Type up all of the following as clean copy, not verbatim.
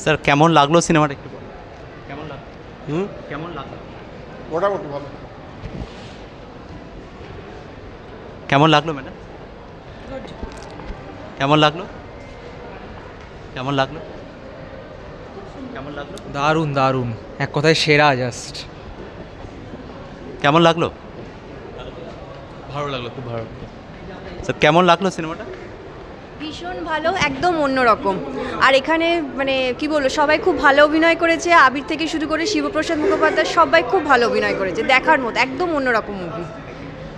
Sir কেমন লাগলো সিনেমাটা একটু বলুন। কেমন লাগলো? কেমন লাগলো? মোটামুটি ভালো। কেমন লাগলো ম্যাডাম? কেমন লাগলো? কেমন লাগলো? কেমন লাগলো? দারুণ দারুণ, এক কথায় সেরা জাস্ট। কেমন লাগলো? ভালো লাগলো, খুব ভালো। স্যার কেমন লাগলো সিনেমাটা? ভীষণ ভালো, একদম অন্যরকম। আর এখানে মানে কি বলবো, সবাই খুব ভালো অভিনয় করেছে। আবির থেকে শুরু করে শিবপ্রসাদ মুখোপাধ্যায় সবাই খুব ভালো অভিনয় করেছে, দেখার মতো একদম অন্যরকম মুভি।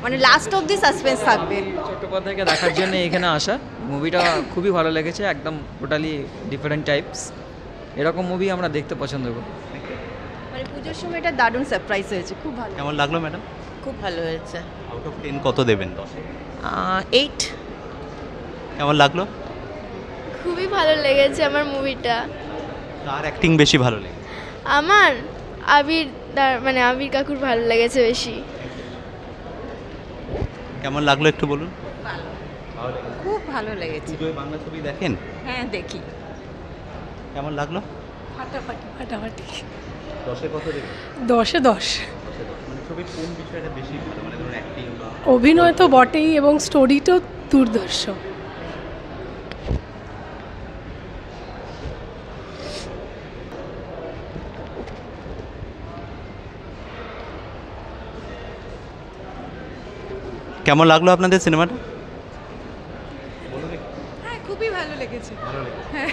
মানে লাস্ট অবধি সাসপেন্স থাকবে। চট্টোপাধ্যায়কে দেখার জন্য এখানে আসা। মুভিটা খুবই ভালো লেগেছে, একদম টোটালি ডিফারেন্ট টাইপস। এরকম মুভি আমরা দেখতে পছন্দ করি। মানে পুজোর সময় এটা দারুণ সারপ্রাইজ হয়েছে, খুব ভালো। কেমন লাগলো ম্যাডাম? খুব ভালো হয়েছে। আউট অফ 10 কত দেবেন? 10? 8। কেমন লাগলো? খুবই ভালো লেগেছে আমার মুভিটা। কার অ্যাক্টিং বেশি ভালো লেগেছে? আমার আবির মানে আবির কাকুর ভালো লেগেছে বেশি। কেমন লাগলো একটু বলুন। খুব ভালো লেগেছে। পুজোয় বাংলা ছবি দেখেন? হ্যাঁ দেখি। কেমন লাগলো? ফাটাফাটি ফাটাফাটি। 10-এ কত দেবেন? 10-এ 10। মানে ছবির কোন বিষয়টা বেশি ভালো, মানে ধরুন অ্যাক্টিং বা অভিনয় তো বটেই এবং স্টোরিটাও দুর্ধর্ষ। কেমন লাগলো আপনাদের সিনেমাটা? হ্যাঁ, খুবই ভালো লেগেছে। হ্যাঁ,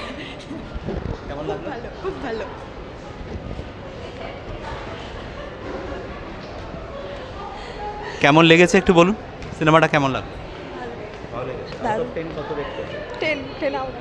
কেমন লাগলো? খুব ভালো। কেমন লেগেছে একটু বলুন, সিনেমাটা কেমন লাগলো? ভালো লেগেছে। 10 কত রেট করবেন? 10 10 আউট।